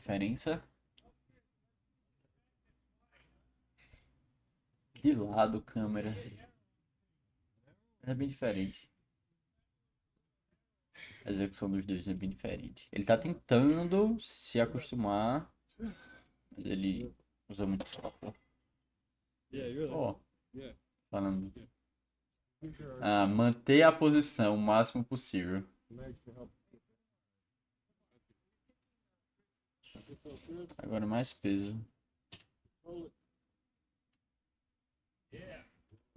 diferença. De lado, câmera. É bem diferente. A execução dos dois é bem diferente. Ele tá tentando se acostumar, mas ele usa muito escápula. Ó, falando. Manter a posição o máximo possível. Agora mais peso.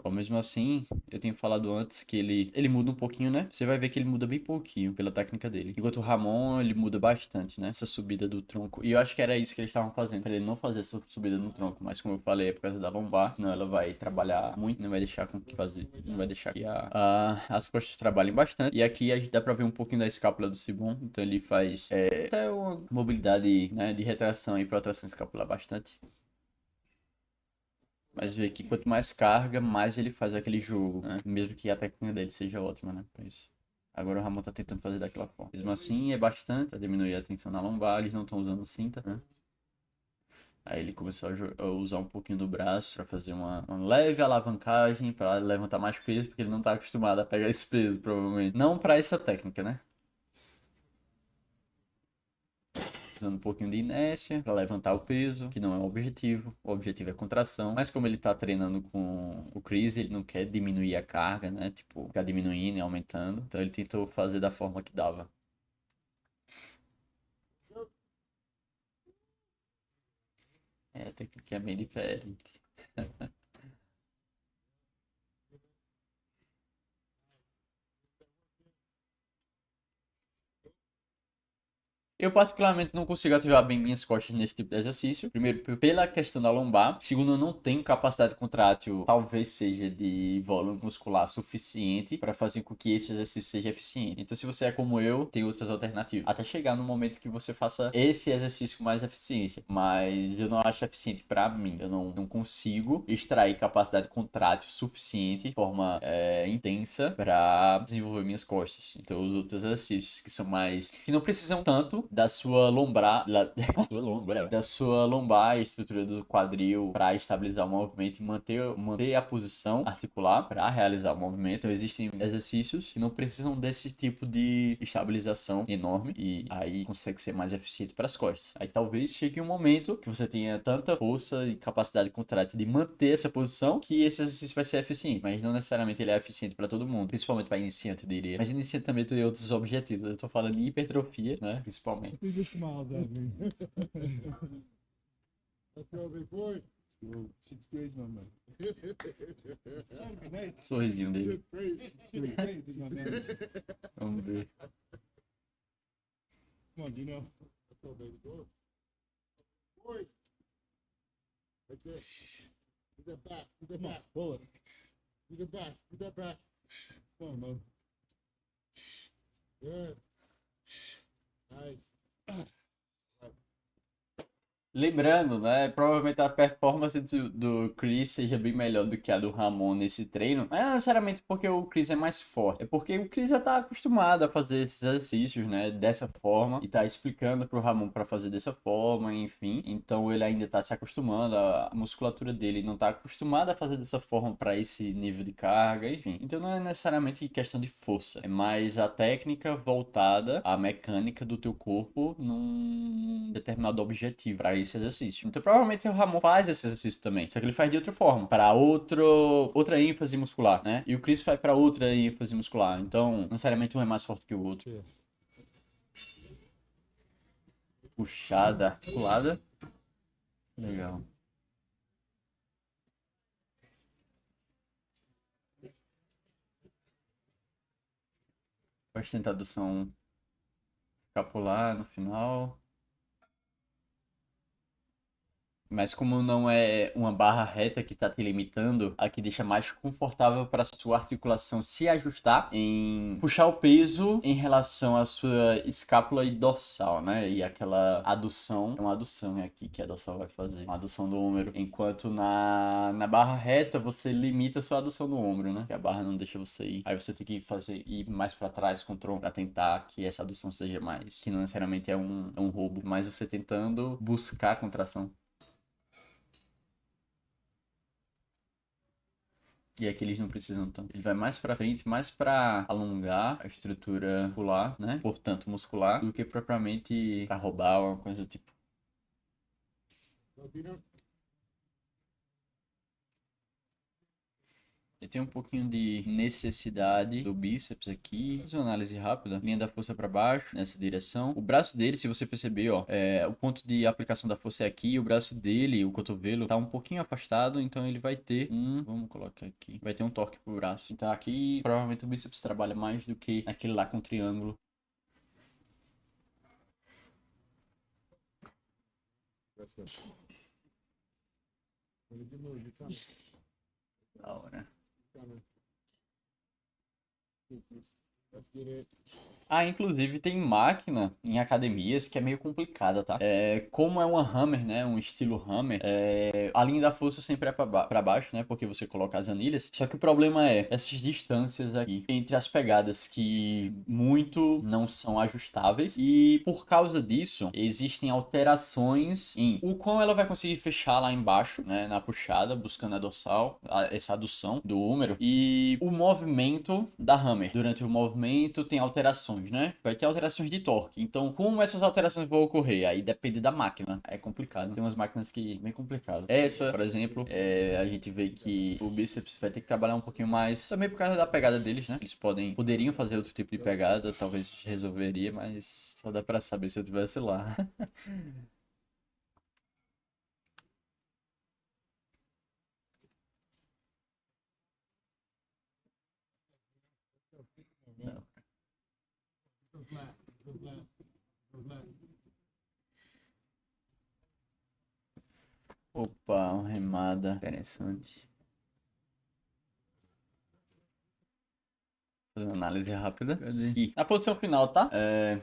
Ó, mesmo assim, eu tenho falado antes que ele muda um pouquinho, né? Você vai ver que ele muda bem pouquinho pela técnica dele. Enquanto o Ramon, ele muda bastante, né? Essa subida do tronco. E eu acho que era isso que eles estavam fazendo, pra ele não fazer essa subida no tronco. Mas como eu falei, é por causa da lombar, senão ela vai trabalhar muito, não vai deixar com que fazer. Não vai deixar que as costas trabalhem bastante. E aqui a gente dá pra ver um pouquinho da escápula do Sibon. Então ele faz até uma mobilidade, né, de retração e protração escapular bastante. Mas vê que quanto mais carga, mais ele faz aquele jogo, né? Mesmo que a técnica dele seja ótima, né? Pra isso. Agora o Ramon tá tentando fazer daquela forma. Mesmo assim, é bastante, a diminuir a tensão na lombar, eles não estão usando cinta, né? Aí ele começou a usar um pouquinho do braço pra fazer uma leve alavancagem, pra levantar mais peso, porque ele não tá acostumado a pegar esse peso, provavelmente. Não pra essa técnica, né? Usando um pouquinho de inércia para levantar o peso, que não é o objetivo. O objetivo é contração. Mas como ele tá treinando com o Chris, ele não quer diminuir a carga, né? Tipo, ficar diminuindo e aumentando. Então ele tentou fazer da forma que dava. É, a técnica é bem diferente. Eu particularmente não consigo ativar bem minhas costas nesse tipo de exercício. Primeiro, pela questão da lombar. Segundo, eu não tenho capacidade contrátil, talvez seja de volume muscular suficiente para fazer com que esse exercício seja eficiente. Então, se você é como eu, tem outras alternativas. Até chegar no momento que você faça esse exercício com mais eficiência. Mas eu não acho eficiente para mim. Eu não consigo extrair capacidade contrátil suficiente de forma intensa para desenvolver minhas costas. Então, os outros exercícios que são mais, que não precisam tanto da sua lombar, da sua lombar, a estrutura do quadril para estabilizar o movimento e manter a posição articular para realizar o movimento. Então, existem exercícios que não precisam desse tipo de estabilização enorme e aí consegue ser mais eficiente para as costas. Aí talvez chegue um momento que você tenha tanta força e capacidade contrátil de manter essa posição que esse exercício vai ser eficiente, mas não necessariamente ele é eficiente para todo mundo, principalmente para iniciante, eu diria. Mas iniciante também tem outros objetivos. Eu tô falando em hipertrofia, né, principalmente. You just smiled at me. That's your big boy. Shit's great, my man. Sorrisinho dele. Shit's great, my man. Vamos ver. Come on, you know. That's your baby boy. Boy. Right there. Get that back. Get that back. Pull it. Get that back. Get that back. Come on, man. Good. Nice. Lembrando, né? Provavelmente a performance do Chris seja bem melhor do que a do Ramon nesse treino. Mas não necessariamente porque o Chris é mais forte. É porque o Chris já tá acostumado a fazer esses exercícios, né? Dessa forma. E tá explicando pro Ramon para fazer dessa forma, enfim. Então ele ainda tá se acostumando. A musculatura dele não tá acostumada a fazer dessa forma para esse nível de carga, enfim. Então não é necessariamente questão de força. É mais a técnica voltada à mecânica do teu corpo num determinado objetivo para esse exercício. Então provavelmente o Ramon faz esse exercício também, só que ele faz de outra forma, para outra ênfase muscular, né? E o Chris faz para outra ênfase muscular. Então, necessariamente um é mais forte que o outro. Puxada, articulada. Legal. Bastante adução escapular no final. Mas como não é uma barra reta que está te limitando, aqui deixa mais confortável para sua articulação se ajustar em puxar o peso em relação à sua escápula e dorsal, né? E aquela adução, é uma adução aqui que a dorsal vai fazer, uma adução do ombro. Enquanto na barra reta você limita a sua adução do ombro, né? Que a barra não deixa você ir. Aí você tem que ir mais para trás com o tronco para tentar que essa adução seja mais, que não necessariamente é um roubo, mas você tentando buscar a contração. E aqui eles não precisam tanto. Ele vai mais pra frente, mais pra alongar a estrutura muscular, né? Portanto, muscular, do que propriamente pra roubar ou alguma coisa do tipo. Eu tenho um pouquinho de necessidade do bíceps aqui. Vou fazer uma análise rápida. Linha da força para baixo, nessa direção. O braço dele, se você perceber, ó, o ponto de aplicação da força é aqui. E o braço dele, o cotovelo, tá um pouquinho afastado. Então ele vai ter vamos colocar aqui. Vai ter um torque pro braço. Então aqui, provavelmente o bíceps trabalha mais do que aquele lá com o triângulo. Da hora. Ah, inclusive tem máquina em academias que é meio complicada, tá? Como é uma hammer, né? Um estilo hammer, a linha da força sempre é pra baixo, né? Porque você coloca as anilhas. Só que o problema é essas distâncias aqui entre as pegadas que muito não são ajustáveis. E por causa disso, existem alterações em o quão ela vai conseguir fechar lá embaixo, né? Na puxada, buscando a dorsal, essa adução do húmero. E o movimento da hammer. Durante o movimento tem alterações, né? Vai ter alterações de torque. Então, como essas alterações vão ocorrer? Aí depende da máquina. É complicado. Tem umas máquinas que é bem complicado. Essa, por exemplo, a gente vê que o bíceps vai ter que trabalhar um pouquinho mais. Também por causa da pegada deles, né? Eles poderiam fazer outro tipo de pegada. Talvez resolveria, mas só dá pra saber se eu tivesse lá. Não. Opa, uma remada. Interessante. Fazer uma análise rápida. Aqui. A posição final, tá?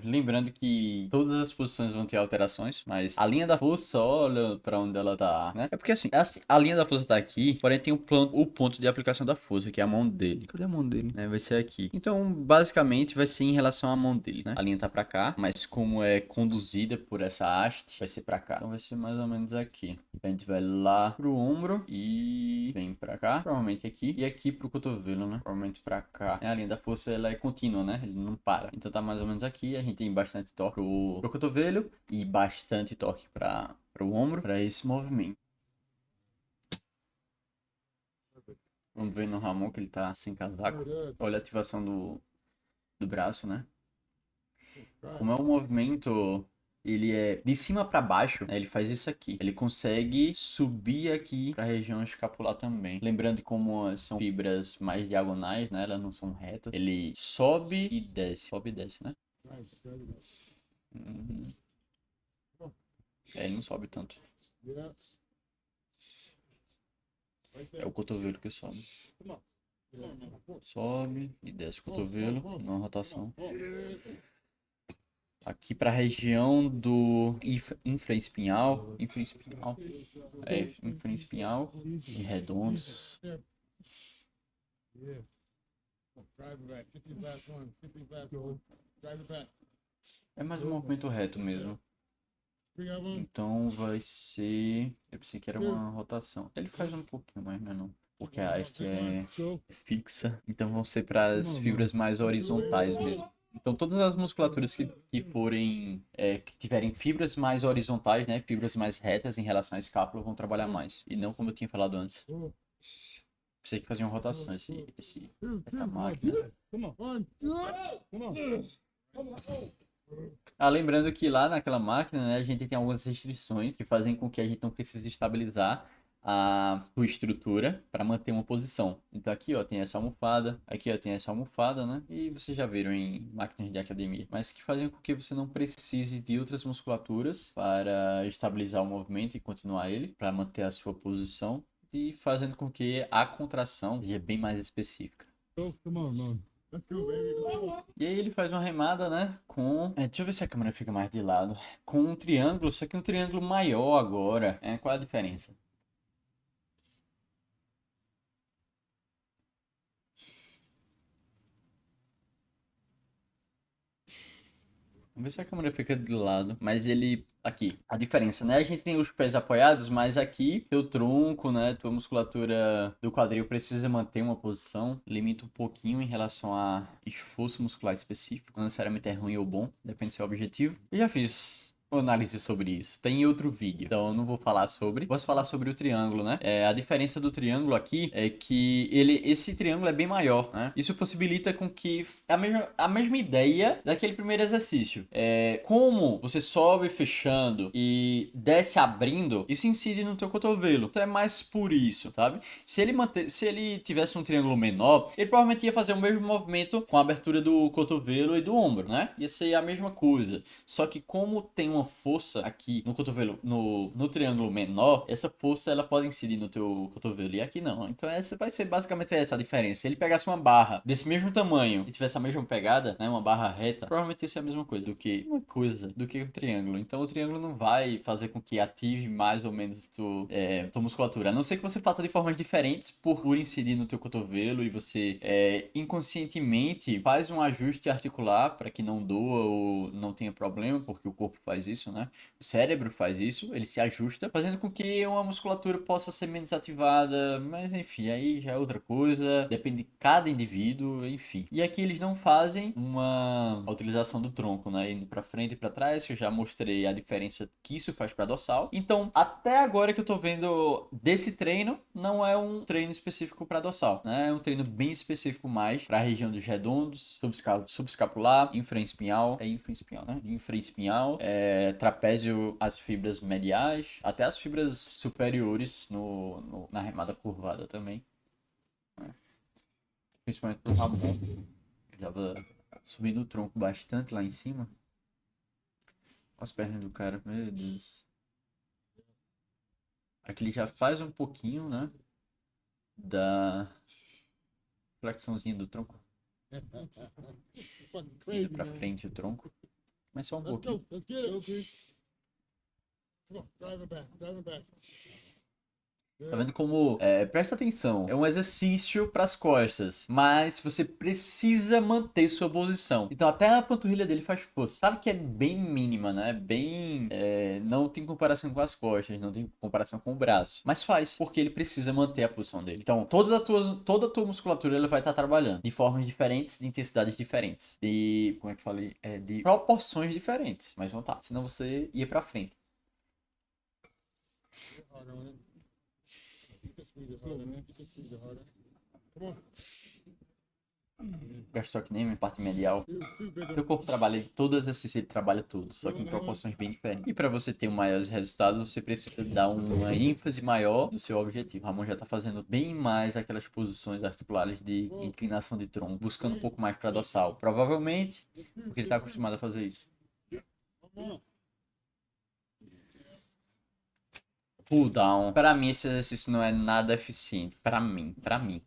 Lembrando que todas as posições vão ter alterações, mas a linha da força, olha pra onde ela tá, né? É porque assim, a linha da força tá aqui, porém tem o ponto de aplicação da força, que é a mão dele. Cadê a mão dele? Vai ser aqui. Então, basicamente, vai ser em relação à mão dele, né? A linha tá pra cá, mas como é conduzida por essa haste, vai ser pra cá. Então vai ser mais ou menos aqui. A gente vai lá pro ombro e vem pra cá, provavelmente aqui, e aqui pro cotovelo, né? Provavelmente pra cá. A linha da força, ela é contínua, né? Ele não para. Então tá mais ou menos aqui, a gente tem bastante torque pro cotovelo e bastante torque pro ombro, pra esse movimento. Vamos ver no Ramon que ele tá sem casaco. Olha a ativação do braço, né? Como é um movimento, ele é de cima para baixo, né? Ele faz isso aqui. Ele consegue subir aqui para a região escapular também. Lembrando que como são fibras mais diagonais, né? Elas não são retas. Ele sobe e desce. Sobe e desce, né? Uhum. Ele não sobe tanto. É o cotovelo que sobe. Sobe e desce o cotovelo, não rotação. Aqui para a região do infraespinhal e redondos. É mais um movimento reto mesmo. Então vai ser... Eu pensei que era uma rotação. Ele faz um pouquinho mais, mas não. Porque a haste é fixa. Então vão ser para as fibras mais horizontais mesmo. Então todas as musculaturas que forem... que tiverem fibras mais horizontais, né? Fibras mais retas em relação à escápula vão trabalhar mais. E não como eu tinha falado antes. Pensei que fazia uma rotação essa máquina. Lembrando que lá naquela máquina, né, a gente tem algumas restrições que fazem com que a gente não precise estabilizar a tua estrutura para manter uma posição. Então aqui, ó, tem essa almofada, aqui, ó, tem essa almofada, né? E vocês já viram em máquinas de academia, mas que fazem com que você não precise de outras musculaturas para estabilizar o movimento e continuar ele, para manter a sua posição e fazendo com que a contração seja bem mais específica. Oh, come on, man. Let's go, baby. Let's go. E aí ele faz uma remada, né? Com. Deixa eu ver se a câmera fica mais de lado. Com um triângulo, só que um triângulo maior agora. Qual é a diferença? Vamos ver se a câmera fica de lado. Mas ele. Aqui, a diferença, né? A gente tem os pés apoiados, mas aqui, teu tronco, né? Tua musculatura do quadril precisa manter uma posição. Limita um pouquinho em relação a esforço muscular específico. Não necessariamente é ruim ou bom, depende do seu objetivo. Eu já fiz uma análise sobre isso. Tem outro vídeo, então eu não vou falar sobre. Posso falar sobre o triângulo, né? A diferença do triângulo aqui é que esse triângulo é bem maior, né? Isso possibilita com que a mesma ideia daquele primeiro exercício. Como você sobe fechando e desce abrindo, isso incide no teu cotovelo. Então é mais por isso, sabe? Se ele tivesse um triângulo menor, ele provavelmente ia fazer o mesmo movimento com a abertura do cotovelo e do ombro, né? Ia ser a mesma coisa. Só que como tem uma força aqui no cotovelo, no triângulo menor, essa força ela pode incidir no teu cotovelo e aqui não. Então essa vai ser basicamente essa a diferença. Se ele pegasse uma barra desse mesmo tamanho e tivesse a mesma pegada, né, uma barra reta, provavelmente ia ser a mesma coisa do que um triângulo. Então o triângulo não vai fazer com que ative mais ou menos tua musculatura. A não ser que você faça de formas diferentes por incidir no teu cotovelo e você inconscientemente faz um ajuste articular para que não doa ou não tenha problema, porque o corpo faz isso, né? O cérebro faz isso, ele se ajusta, fazendo com que uma musculatura possa ser menos ativada, mas enfim, aí já é outra coisa, depende de cada indivíduo, enfim. E aqui eles não fazem a utilização do tronco, né? Indo para frente e para trás, que eu já mostrei a diferença que isso faz para dorsal. Então, até agora que eu tô vendo desse treino, não é um treino específico para dorsal, né? É um treino bem específico mais para a região dos redondos, subescapular, infraespinhal, infraespinhal, né? Infraespinhal, trapézio, as fibras mediais, até as fibras superiores na remada curvada também, né? Principalmente pro Ramon, ele tava subindo o tronco bastante lá em cima. Olha as pernas do cara, meu Deus. Aqui ele já faz um pouquinho, né, da flexãozinha do tronco. Fucking Indo crazy, pra man. frente o tronco, mas só um Let's pouquinho. go. Let's get it. Come on, drive it back. Drive it back. Tá vendo como, presta atenção, é um exercício para as costas, mas você precisa manter sua posição. Então até a panturrilha dele faz força. Claro que é bem mínima, né? Bem, não tem comparação com as costas, não tem comparação com o braço, mas faz, porque ele precisa manter a posição dele. Então toda a tua musculatura ela vai estar trabalhando de formas diferentes, de intensidades diferentes, como é que eu falei? De proporções diferentes, mas vão estar, senão você ia para frente. Hard on it. You can squeeze it harder, man. You can squeeze it harder. Come on. Gastrocnêmio, parte medial. Two big Teu corpo trabalha em todo exercício, ele trabalha tudo, só que em proporções bem diferentes. E para você ter maiores resultados, você precisa dar uma ênfase maior no seu objetivo. O Ramon já tá fazendo bem mais aquelas posições articulares de inclinação de tronco, buscando um pouco mais para dorsal. Provavelmente, porque ele tá acostumado a fazer isso. Come on. Pull down. Para mim, esse exercício não é nada eficiente. Para mim,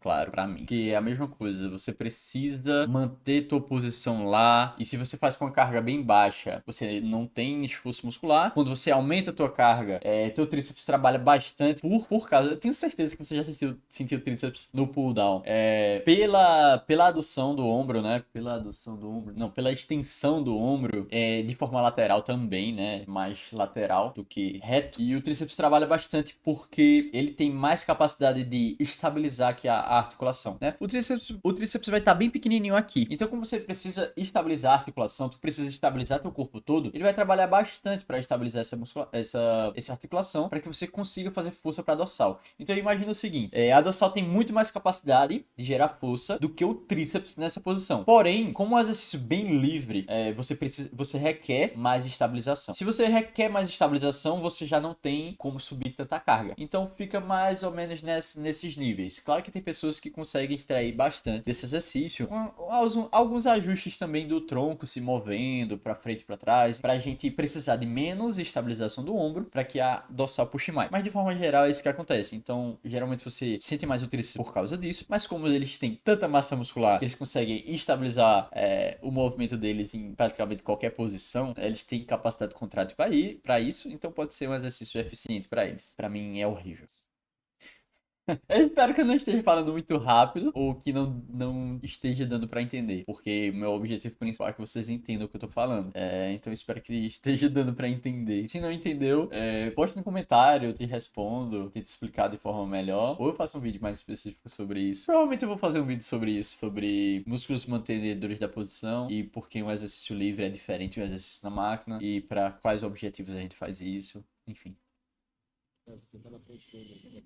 claro, para mim. Porque é a mesma coisa. Você precisa manter tua posição lá. E se você faz com a carga bem baixa, você não tem esforço muscular. Quando você aumenta a tua carga, teu tríceps trabalha bastante por causa. Eu tenho certeza que você já sentiu tríceps no pull down. Pela adução do ombro, né? Pela adução do ombro. Não, pela extensão do ombro. De forma lateral também, né? Mais lateral do que reto. E o tríceps trabalha bastante porque ele tem mais capacidade de estabilizar aqui a articulação, né? O tríceps vai estar bem pequenininho aqui. Então, como você precisa estabilizar a articulação, tu precisa estabilizar teu corpo todo, ele vai trabalhar bastante para estabilizar essa articulação, para que você consiga fazer força para dorsal. Então, imagina o seguinte, a dorsal tem muito mais capacidade de gerar força do que o tríceps nessa posição. Porém, como é um exercício bem livre, você requer mais estabilização. Se você requer mais estabilização, você já não tem como subir subir tanta carga. Então fica mais ou menos nesses níveis. Claro que tem pessoas que conseguem extrair bastante desse exercício, com alguns ajustes também do tronco se movendo para frente e para trás, para a gente precisar de menos estabilização do ombro para que a dorsal puxe mais. Mas de forma geral é isso que acontece. Então, geralmente você sente mais o tríceps por causa disso, mas como eles têm tanta massa muscular, eles conseguem estabilizar o movimento deles em praticamente qualquer posição, eles têm capacidade contrátil para isso, então pode ser um exercício eficiente para eles. Para mim é horrível. Eu espero que eu não esteja falando muito rápido ou que não esteja dando pra entender, porque meu objetivo principal é que vocês entendam o que eu tô falando. Então eu espero que esteja dando pra entender. Se não entendeu, poste no comentário, eu te respondo, tento explicar de forma melhor, ou eu faço um vídeo mais específico sobre isso. Provavelmente eu vou fazer um vídeo sobre isso, sobre músculos mantenedores da posição e por que um exercício livre é diferente de um exercício na máquina e para quais objetivos a gente faz isso, enfim. Você tá na frente dele.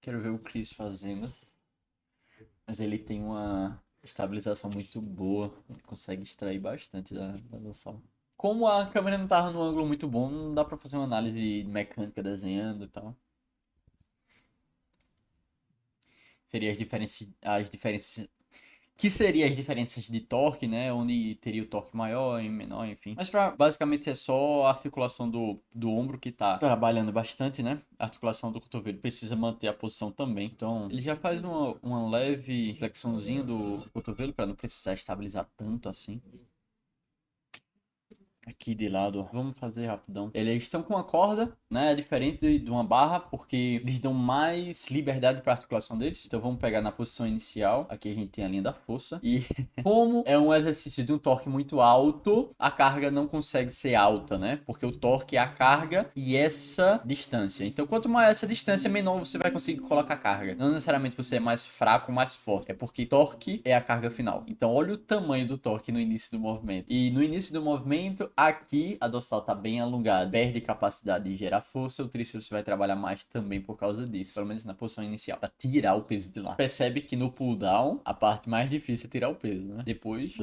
Quero ver o Chris fazendo. Mas ele tem uma estabilização muito boa. Ele consegue extrair bastante da dorsal. Como a câmera não tava no ângulo muito bom, não dá pra fazer uma análise mecânica desenhando e tal. Seria as diferenças que seria as diferenças de torque, né? Onde teria o torque maior e menor, enfim. Mas basicamente é só a articulação do ombro que tá trabalhando bastante, né? A articulação do cotovelo precisa manter a posição também. Então, ele já faz uma leve flexãozinha do cotovelo para não precisar estabilizar tanto assim. Aqui de lado, vamos fazer rapidão. Eles estão com uma corda, né? É diferente de uma barra, porque eles dão mais liberdade para a articulação deles. Então vamos pegar na posição inicial. Aqui a gente tem a linha da força. E como é um exercício de um torque muito alto, a carga não consegue ser alta, né? Porque o torque é a carga e essa distância. Então quanto maior essa distância, menor você vai conseguir colocar a carga. Não necessariamente você é mais fraco ou mais forte. É porque torque é a carga final. Então olha o tamanho do torque no início do movimento. E no início do movimento, aqui a dorsal tá bem alongada, perde capacidade de gerar força, o tríceps vai trabalhar mais também por causa disso, pelo menos na posição inicial, para tirar o peso de lá. Percebe que no pull down, a parte mais difícil é tirar o peso, né? Depois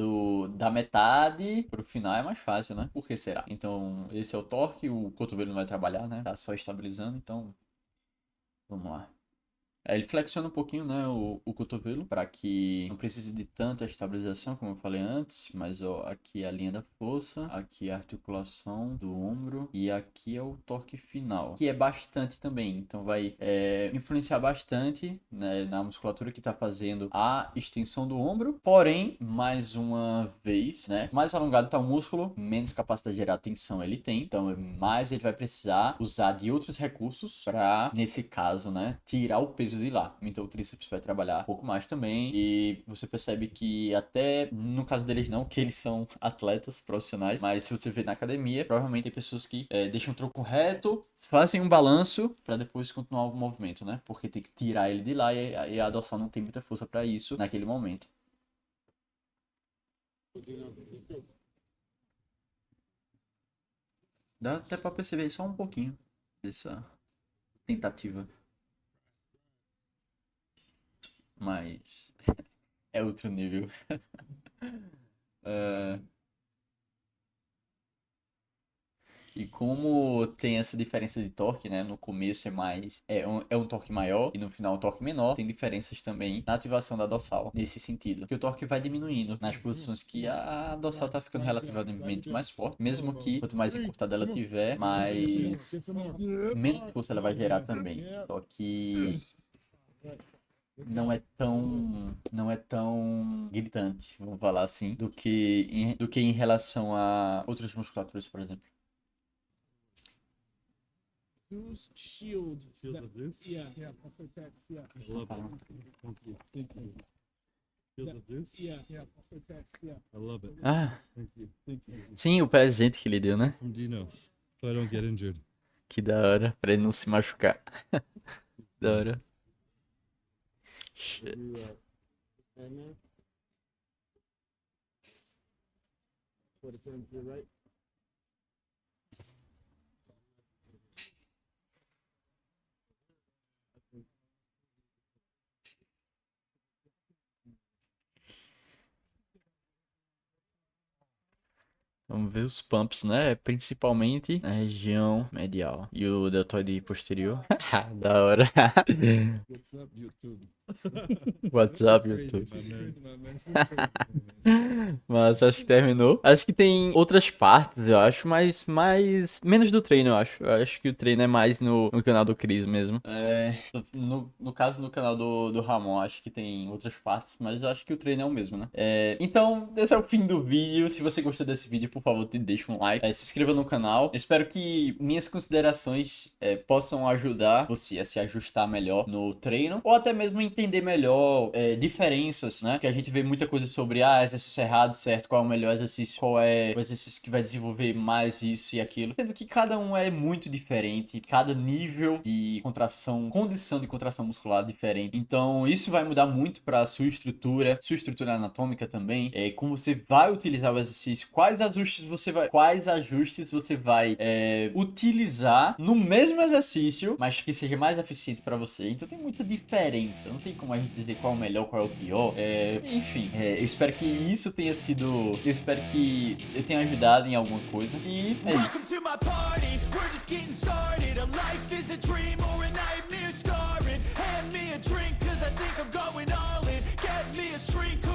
da metade pro final é mais fácil, né? Por que será? Então, esse é o torque, o cotovelo não vai trabalhar, né? Tá só estabilizando, então vamos lá. Ele flexiona um pouquinho, né, o cotovelo para que não precise de tanta estabilização, como eu falei antes. Mas ó, aqui é a linha da força, aqui é a articulação do ombro e aqui é o torque final, que é bastante também. Então vai influenciar bastante, né, na musculatura que está fazendo a extensão do ombro. Porém, mais uma vez, né, mais alongado está o músculo, menos capacidade de gerar tensão ele tem. Então, mais ele vai precisar usar de outros recursos para, nesse caso, né, tirar o peso de lá. Então o tríceps vai trabalhar um pouco mais também. E você percebe que até no caso deles não, que eles são atletas profissionais, mas se você vê na academia, provavelmente tem pessoas que deixam o tronco reto, fazem um balanço para depois continuar o movimento, né? Porque tem que tirar ele de lá e a dorsal não tem muita força para isso naquele momento. Dá até para perceber só um pouquinho dessa tentativa. Mas é outro nível. E como tem essa diferença de torque, né? No começo é um torque maior e no final um torque menor. Tem diferenças também na ativação da dorsal, nesse sentido. Que o torque vai diminuindo nas posições que a dorsal tá ficando relativamente mais forte. Mesmo que quanto mais encurtada ela tiver, menos força ela vai gerar também. Só que não é tão gritante, vamos falar assim, do que em relação a outras musculaturas, por exemplo. Zeus shield. Shield of Zeus? Yeah, that protects. Yeah. I love it. Thank you. Thank you. Shield of Zeus? Yeah, that protects. Yeah. I love it. Ah, Thank you. Thank you. sim, o presente que ele deu, né? Whom do you know? So I don't get injured. Que da hora, pra ele não se machucar. Da hora. We'll do, and now. Quarter turn to your right. Vamos ver os pumps, né? Principalmente na região medial. E o deltoide posterior. Da hora. What's up, YouTube? What's up, Crazy, YouTube? my man. Crazy, Mas acho que terminou. Acho que tem outras partes, eu acho, mas mais. Menos do treino, eu acho. Eu acho que o treino é mais no canal do Chris mesmo. No caso, no canal do Ramon, acho que tem outras partes, mas eu acho que o treino é o mesmo, né? Então, esse é o fim do vídeo. Se você gostou desse vídeo, por favor, deixa um like. Se inscreva no canal. Espero que minhas considerações possam ajudar você a se ajustar melhor no treino, ou até mesmo entender melhor diferenças, né? Que a gente vê muita coisa sobre exercício errado, certo? Qual é o melhor exercício, qual é o exercício que vai desenvolver mais isso e aquilo. Sendo que cada um é muito diferente, cada nível de contração, condição de contração muscular é diferente. Então, isso vai mudar muito para sua estrutura anatômica também. Como você vai utilizar o exercício, quais ajustes você vai utilizar no mesmo exercício, mas que seja mais eficiente para você. Então tem muita diferença. Não tem como a gente dizer qual é o melhor, qual é o pior. Enfim, eu espero que isso tenha sido. Eu espero que eu tenha ajudado em alguma coisa. E é isso. Welcome to my party, we're just getting started. A life is a dream or a nightmare scarring. Hand me a drink, cause I think I'm going all in. Get me a shrink.